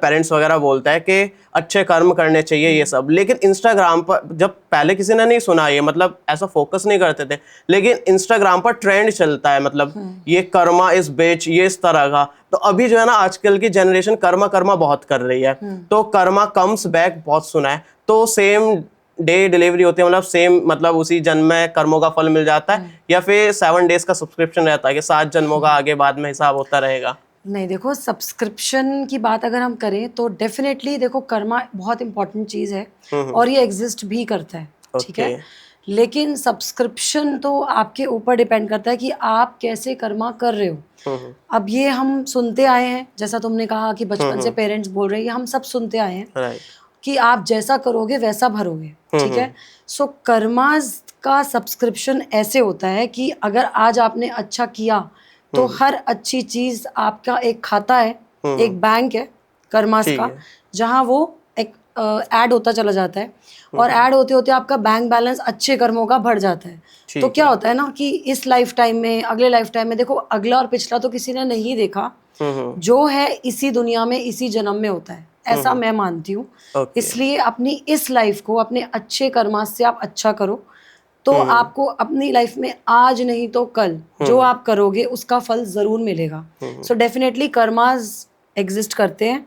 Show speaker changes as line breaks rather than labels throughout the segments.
Parents वगैरह बोलता है कि अच्छे कर्म करने चाहिए ये सब, लेकिन इंस्टाग्राम पर जब पहले किसी ने नहीं सुना ये, मतलब ऐसा फोकस नहीं करते थे, लेकिन इंस्टाग्राम पर ट्रेंड चलता है, मतलब ये कर्मा इस बेच, ये इस तरह का। तो अभी जो है ना आजकल की जनरेशन कर्मा कर्मा बहुत कर रही है, तो कर्मा कम्स बैक बहुत सुना है। तो सेम डे डिलीवरी होती है, मतलब सेम, मतलब उसी जन्म में कर्मों का फल मिल जाता है, या फिर 7 डेज का सब्सक्रिप्शन रहता है कि 7 जन्मों का आगे बाद में हिसाब होता रहेगा?
नहीं, देखो सब्सक्रिप्शन की बात अगर हम करें तो डेफिनेटली देखो कर्मा बहुत इंपॉर्टेंट चीज़ है और ये एग्जिस्ट भी करता है, ठीक है। लेकिन सब्सक्रिप्शन तो आपके ऊपर डिपेंड करता है कि आप कैसे कर्मा कर रहे हो। अब ये हम सुनते आए हैं, जैसा तुमने कहा कि बचपन से पेरेंट्स बोल रहे हैं, हम सब सुनते आए हैं कि आप जैसा करोगे वैसा भरोगे, ठीक है। सो कर्माज का सब्सक्रिप्शन ऐसे होता है कि अगर आज आपने अच्छा किया तो हर अच्छी चीज आपका एक खाता है, एक बैंक है कर्मास का, जहां वो एक ऐड होता चला जाता है और ऐड होते होते आपका बैंक बैलेंस अच्छे कर्मों का बढ़ जाता है। तो क्या होता है ना कि इस लाइफ टाइम में, अगले लाइफ टाइम में, देखो अगला और पिछला तो किसी ने नहीं देखा, जो है इसी दुनिया में इसी जन्म में होता है, ऐसा मैं मानती हूँ। इसलिए अपनी इस लाइफ को अपने अच्छे कर्मास से आप अच्छा करो, तो आपको अपनी लाइफ में आज नहीं तो कल जो आप करोगे उसका फल जरूर मिलेगा। सो डेफिनेटली कर्मास एग्जिस्ट करते हैं,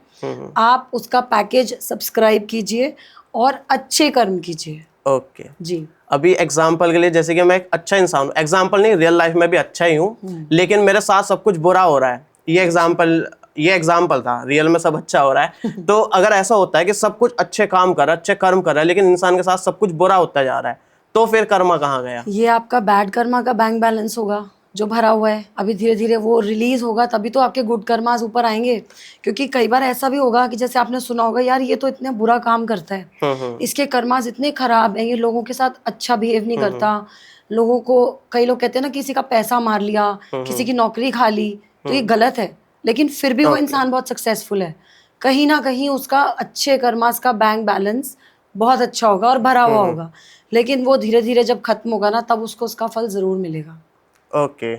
आप उसका पैकेज सब्सक्राइब कीजिए और अच्छे कर्म कीजिए।
ओके
जी।
अभी एग्जाम्पल के लिए, जैसे कि मैं एक अच्छा इंसान हूँ, एग्जाम्पल नहीं, रियल लाइफ में भी अच्छा ही हूँ, लेकिन मेरे साथ सब कुछ बुरा हो रहा है, ये एग्जाम्पल था, रियल में सब अच्छा हो रहा है। तो अगर ऐसा होता है कि सब कुछ अच्छे काम कर रहा है, अच्छे कर्म कर रहा है, लेकिन इंसान के साथ सब कुछ बुरा होता जा रहा है, तो फिर कर्मा कहाँ गया?
ये आपका बैड कर्मा का बैंक बैलेंस होगा जो भरा हुआ है। अभी धीरे धीरे वो रिलीज होगा तभी तो आपके गुड कर्मास ऊपर आएंगे। क्योंकि कई बार ऐसा भी होगा कि जैसे आपने सुना होगा, यार ये तो इतना बुरा काम करता है, इसके कर्मास इतने खराब हैं, ये लोगों के साथ अच्छा बिहेव नहीं करता, लोगों को, कई लोग कहते हैं ना किसी का पैसा मार लिया, किसी की नौकरी खा ली, तो ये गलत है। लेकिन फिर भी वो इंसान बहुत सक्सेसफुल है, कहीं ना कहीं उसका अच्छे कर्मास का बैंक बैलेंस बहुत अच्छा होगा और भरा हुआ होगा, लेकिन वो धीरे धीरे जब खत्म होगा ना तब उसको उसका फल जरूर मिलेगा।
ओके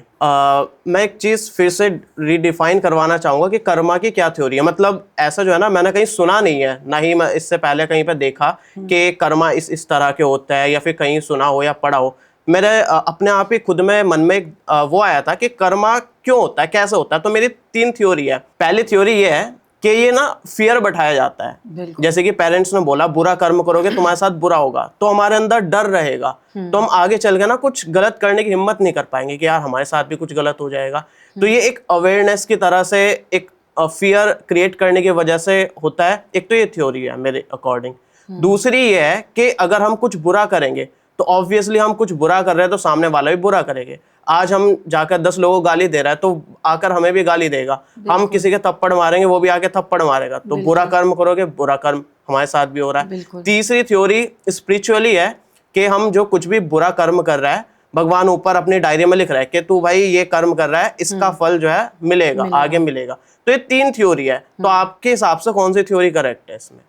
मैं एक चीज़ फिर से रीडिफाइन करवाना चाहूँगा कि कर्मा की क्या थ्योरी है। मतलब ऐसा जो है ना, मैंने कहीं सुना नहीं है, ना ही मैं इससे पहले कहीं पे देखा कि कर्मा इस तरह के होता है, या फिर कहीं सुना हो या पढ़ा हो। मेरे अपने आप ही खुद में मन में वो आया था कि कर्मा क्यों होता है, कैसे होता है। तो मेरी 3 थ्योरी है। पहली थ्योरी ये है कि ये ना फियर बैठाया जाता है, जैसे कि पेरेंट्स ने बोला बुरा कर्म करोगे तुम्हारे साथ बुरा होगा, तो हमारे अंदर डर रहेगा, तो हम आगे चल के ना कुछ गलत करने की हिम्मत नहीं कर पाएंगे कि यार हमारे साथ भी कुछ गलत हो जाएगा। तो ये एक अवेयरनेस की तरह से एक फियर क्रिएट करने की वजह से होता है। एक तो ये थ्योरी है मेरे अकॉर्डिंग। दूसरी ये है कि अगर हम कुछ बुरा करेंगे तो ऑब्वियसली हम कुछ बुरा कर रहे हैं तो सामने वाला भी बुरा करेंगे। आज हम जाकर 10 लोगों को गाली दे रहा है तो आकर हमें भी गाली देगा, हम किसी के थप्पड़ मारेंगे वो भी आके थप्पड़ मारेगा, तो बुरा कर्म करोगे बुरा कर्म हमारे साथ भी हो रहा है। तीसरी थ्योरी स्पिरिचुअली है कि हम जो कुछ भी बुरा कर्म कर रहा है, भगवान ऊपर अपनी डायरी में लिख रहा है कि तू भाई ये कर्म कर रहा है, इसका फल जो है मिलेगा, आगे मिलेगा। तो ये 3 थ्योरी है। तो आपके हिसाब से कौन सी थ्योरी करेक्ट है इसमें?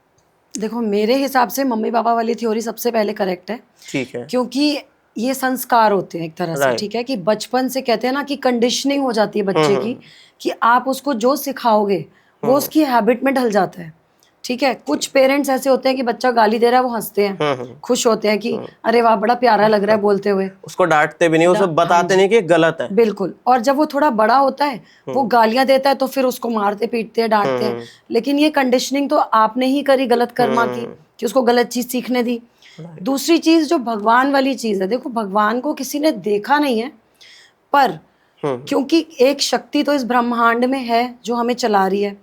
देखो मेरे हिसाब से मम्मी पापा वाली थ्योरी सबसे पहले करेक्ट है।
ठीक है,
क्योंकि ये संस्कार होते हैं एक तरह से, ठीक है, कि बचपन से कहते हैं ना कि कंडीशनिंग हो जाती है बच्चे की, कि आप उसको जो सिखाओगे वो उसकी हैबिट में ढल जाता है, ठीक है। कुछ पेरेंट्स ऐसे होते हैं कि बच्चा गाली दे रहा है वो हंसते हैं, खुश होते हैं कि अरे वाह बड़ा प्यारा लग रहा है बोलते हुए,
उसको डांटते भी नहीं, उसे बताते नहीं कि गलत है।
बिल्कुल। और जब वो थोड़ा बड़ा होता है वो गालियां देता है तो फिर उसको मारते पीटते हैं, डांटते हैं। लेकिन ये कंडीशनिंग तो आपने ही करी गलत कर्मा की, कि उसको गलत चीज सीखने दी। दूसरी चीज जो भगवान वाली चीज है, देखो भगवान को किसी ने देखा नहीं है, पर क्योंकि एक शक्ति तो इस ब्रह्मांड में है जो हमें चला रही है,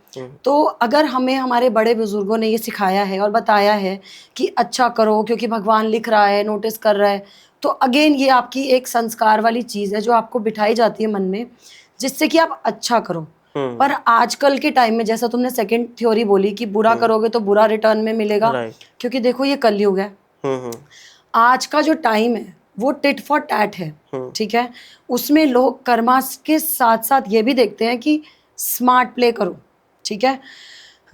तो अगर हमें हमारे बड़े बुजुर्गों ने ये सिखाया है और बताया है कि अच्छा करो क्योंकि भगवान लिख रहा है, नोटिस कर रहा है, तो अगेन ये आपकी एक संस्कार वाली चीज है जो आपको बिठाई जाती है मन में, जिससे कि आप अच्छा करो। पर आजकल के टाइम में जैसा तुमने सेकंड थ्योरी बोली कि बुरा करोगे तो बुरा रिटर्न में मिलेगा, क्योंकि देखो ये कलयुग है, आज का जो टाइम है वो टिट फॉर टैट है, ठीक है। उसमें लोग कर्मा के साथ साथ ये भी देखते हैं कि स्मार्ट प्ले करो, ठीक है।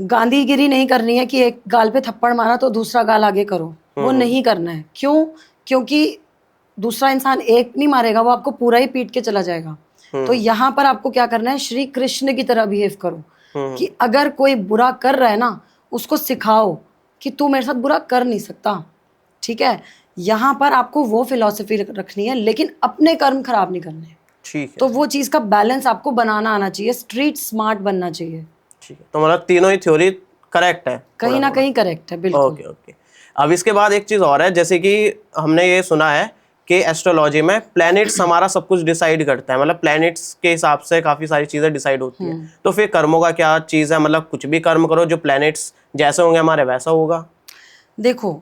गांधीगिरी नहीं करनी है कि एक गाल पे थप्पड़ मारा तो दूसरा गाल आगे करो, वो नहीं करना है। क्यों? क्योंकि दूसरा इंसान एक नहीं मारेगा, वो आपको पूरा ही पीट के चला जाएगा। तो यहाँ पर आपको क्या करना है, श्री कृष्ण की तरह बिहेव करो, कि अगर कोई बुरा कर रहा है ना, उसको सिखाओ कि तू मेरे साथ बुरा कर नहीं सकता, ठीक है। यहाँ पर आपको वो फिलॉसफी रखनी है, लेकिन अपने कर्म खराब नहीं करने।
ठीक है।
तो वो चीज़ का बैलेंस आपको बनाना आना चाहिए, स्ट्रीट स्मार्ट बनना चाहिए।
ठीक है, तो मतलब तीनों ही थ्योरी करेक्ट है,
कहीं ना कहीं करेक्ट है, बिल्कुल।
Okay okay. अब इसके बाद एक चीज़ और है, जैसे कि हमने ये सुना है कि एस्ट्रोलॉजी में प्लैनेट्स हमारा सब कुछ डिसाइड करता है, मतलब प्लैनेट्स के हिसाब से काफ़ी सारी चीज़ें डिसाइड होती हैं। तो फिर कर्मों का क्या चीज़ है, मतलब कुछ भी कर्म करो, जो प्लैनेट्स जैसे होंगे हमारे वैसा होगा?
देखो,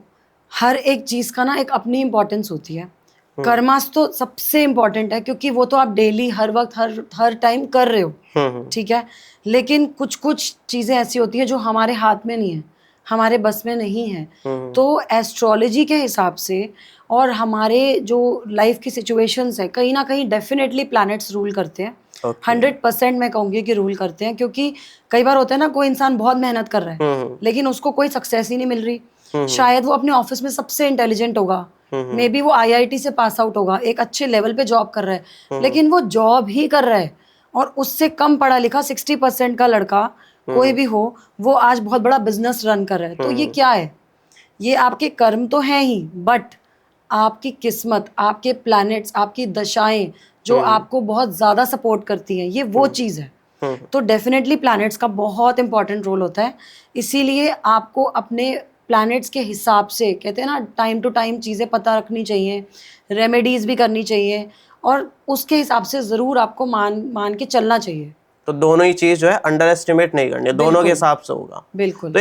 हर एक चीज़ का ना एक अपनी इम्पोर्टेंस होती है। कर्मास तो सबसे इम्पोर्टेंट है, क्योंकि वो तो आप डेली हर वक्त हर टाइम कर रहे हो, ठीक है। लेकिन कुछ कुछ चीज़ें ऐसी होती हैं जो हमारे हाथ में नहीं है, हमारे बस में नहीं है। तो एस्ट्रोलॉजी के हिसाब से और हमारे जो लाइफ की सिचुएशंस है, कहीं ना कहीं डेफिनेटली प्लैनेट्स रूल करते हैं। 100% मैं कहूँगी कि रूल करते हैं, क्योंकि कई बार होता है ना, कोई इंसान बहुत मेहनत कर रहा है लेकिन उसको कोई सक्सेस ही नहीं मिल रही। शायद वो अपने ऑफिस में सबसे इंटेलिजेंट होगा, मे बी वो IIT से पास आउट होगा, एक अच्छे लेवल पे जॉब कर रहा है, लेकिन वो जॉब ही कर रहा है और उससे कम पढ़ा लिखा 60% का लड़का कोई भी हो, वो आज बहुत बड़ा बिजनेस रन कर रहा है। तो ये क्या है? ये आपके कर्म तो हैं ही, बट आपकी किस्मत, आपके प्लैनेट्स, आपकी दशाएं जो आपको बहुत ज्यादा सपोर्ट करती हैं, ये वो चीज है। तो डेफिनेटली प्लैनेट्स का बहुत इंपॉर्टेंट रोल होता है। इसीलिए आपको अपने प्लैनेट्स के हिसाब से, कहते हैं ना, टाइम टू टाइम चीज़ें पता रखनी चाहिए, रेमेडीज भी करनी चाहिए, और उसके हिसाब से ज़रूर आपको मान के चलना चाहिए।
तो दोनों ही चीज़ जो है अंडर एस्टिमेट नहीं करनी, दोनों के हिसाब से होगा।
बिल्कुल।